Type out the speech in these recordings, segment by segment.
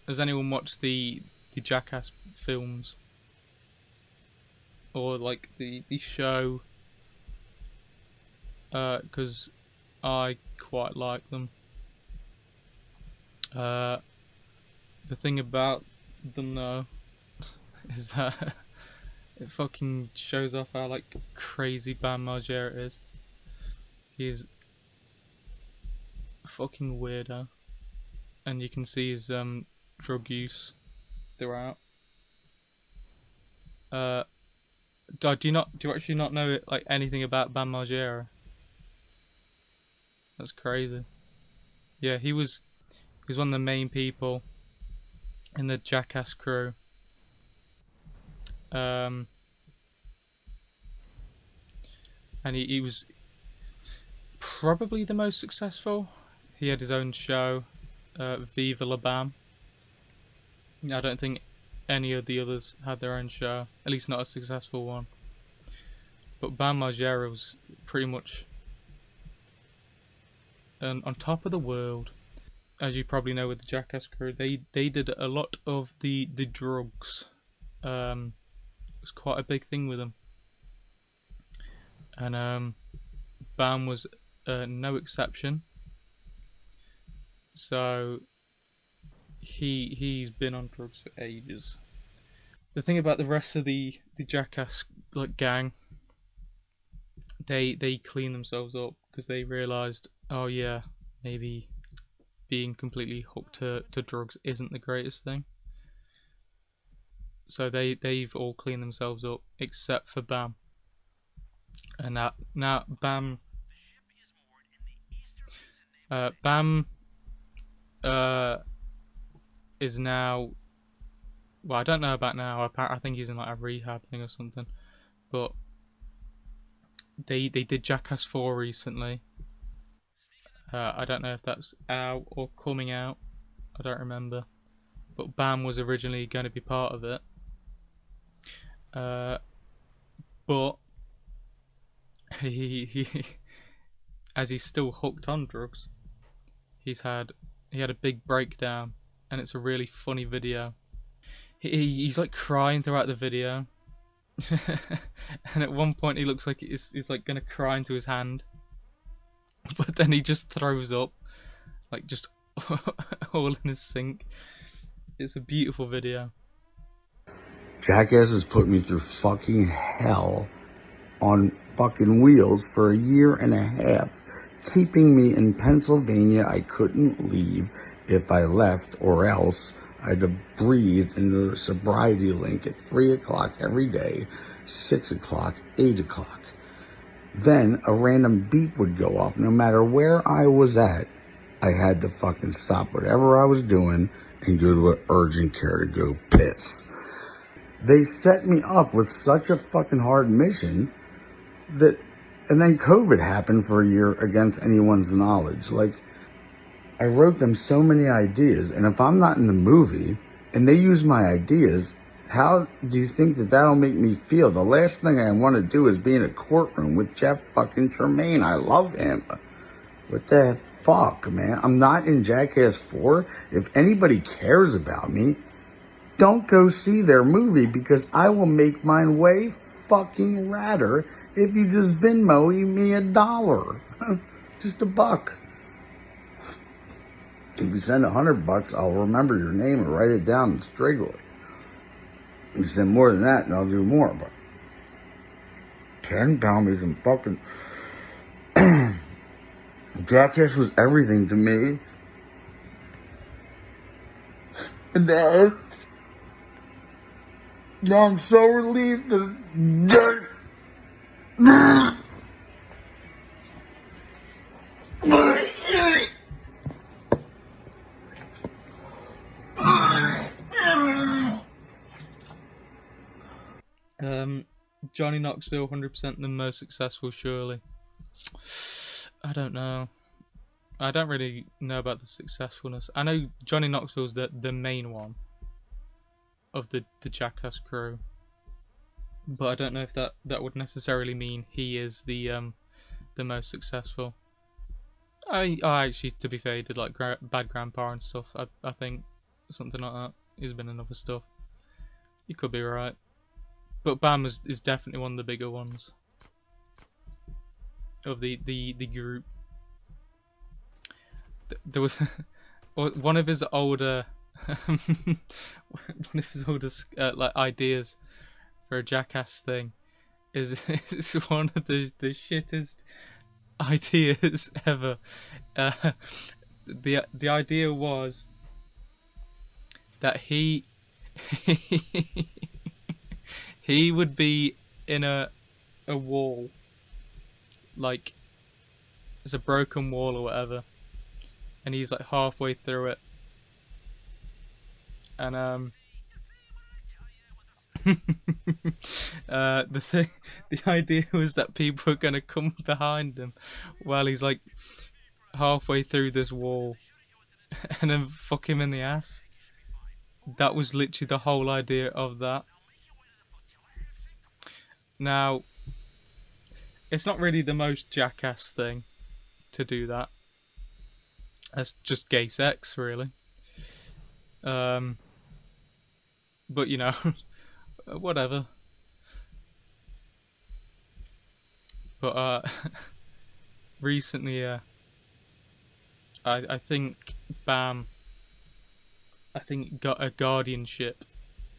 Has anyone watched the Jackass films or like the show? Because I quite like them. Uh, the thing about them though is that it fucking shows off how like crazy Bam Margera is. He's a fucking weirdo, and you can see his drug use throughout. Do you actually not know like anything about Bam Margera? That's crazy. Yeah, he was one of the main people in the Jackass crew. Um, and he was probably the most successful. He had his own show, Viva La Bam. I don't think any of the others had their own show, at least not a successful one. But Bam Margera was pretty much on top of the world. As you probably know with the Jackass crew, they did a lot of the drugs. It was quite a big thing with them, and Bam was no exception. So he's been on drugs for ages. The thing about the rest of the Jackass like gang, they clean themselves up because they realised, oh yeah, maybe being completely hooked to drugs isn't the greatest thing. So they've all cleaned themselves up except for Bam. And now Bam uh is now, well, I don't know about now. I think he's in like a rehab thing or something. But they did Jackass 4 recently. I don't know if that's out or coming out. I don't remember. But Bam was originally going to be part of it. But he as he's still hooked on drugs, he had a big breakdown, and it's a really funny video. He's like crying throughout the video, and at one point he looks like he's like gonna cry into his hand, but then he just throws up, like just all in his sink. It's a beautiful video. Jackass has put me through fucking hell on fucking wheels for a year and a half, keeping me in Pennsylvania. I couldn't leave if I left, or else I had to breathe into a sobriety link at 3 o'clock every day, 6 o'clock, 8 o'clock. Then a random beep would go off. No matter where I was at, I had to fucking stop whatever I was doing and go to an urgent care to go piss. They set me up with such a fucking hard mission that, and then COVID happened for a year against anyone's knowledge. Like, I wrote them so many ideas, and if I'm not in the movie and they use my ideas, how do you think that that'll make me feel? The last thing I want to do is be in a courtroom with Jeff fucking Tremaine. I love him. What the fuck, man? I'm not in Jackass 4. If anybody cares about me, don't go see their movie, because I will make mine way fucking radder if you just Venmo me $1. Just $1. If you send $100, I'll remember your name and write it down in Strigley. If you send more than that, and I'll do more. But 10 pound me some fucking Jackass was everything to me. And now I'm so relieved that Johnny Knoxville, 100% the most successful, surely. I don't know. I don't really know about the successfulness. I know Johnny Knoxville's the main one of the Jackass crew, but I don't know if that would necessarily mean he is the most successful. I actually, to be fair, he did like Bad Grandpa and stuff. I think something like that. He's been in other stuff. You could be right, but Bam is definitely one of the bigger ones of the group. There was one of his older one of his older like ideas for a Jackass thing is one of the shittest ideas ever. The idea was that he he would be in a wall, like it's a broken wall or whatever, and he's like halfway through it, and the idea was that people are gonna come behind him while he's like halfway through this wall, and then fuck him in the ass. That was literally the whole idea of that. Now, it's not really the most Jackass thing to do that. That's just gay sex, really. But you know, whatever. But recently, I think Bam, I think got a guardianship,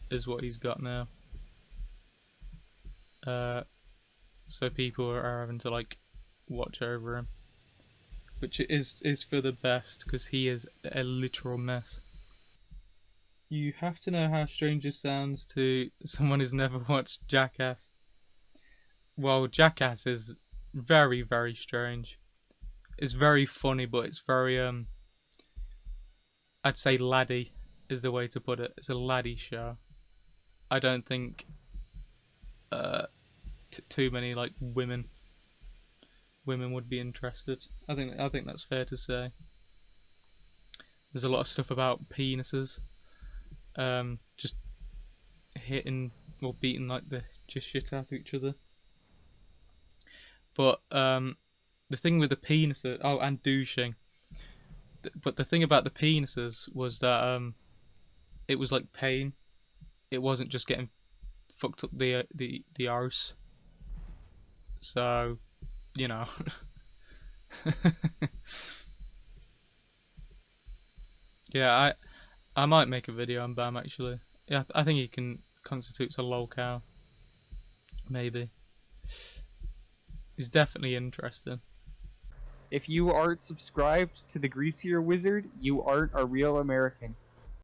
is what he's got now. So people are having to like watch over him, which is for the best because he is a literal mess. You have to know how strange this sounds to someone who's never watched Jackass. Well, Jackass is very, very strange. It's very funny, but it's very I'd say laddie is the way to put it. It's a laddie show. I don't think too many like women would be interested. I think that's fair to say. There's a lot of stuff about penises, just hitting or beating like the just shit out of each other. But the thing with the penises, oh, and douching. But the thing about the penises was that it was like pain. It wasn't just getting fucked up the arse. So, you know. Yeah, I might make a video on Bam actually. Yeah, I think he can constitutes a lol cow. Maybe. He's definitely interesting. If you aren't subscribed to the Greasier Wizard, you aren't a real American.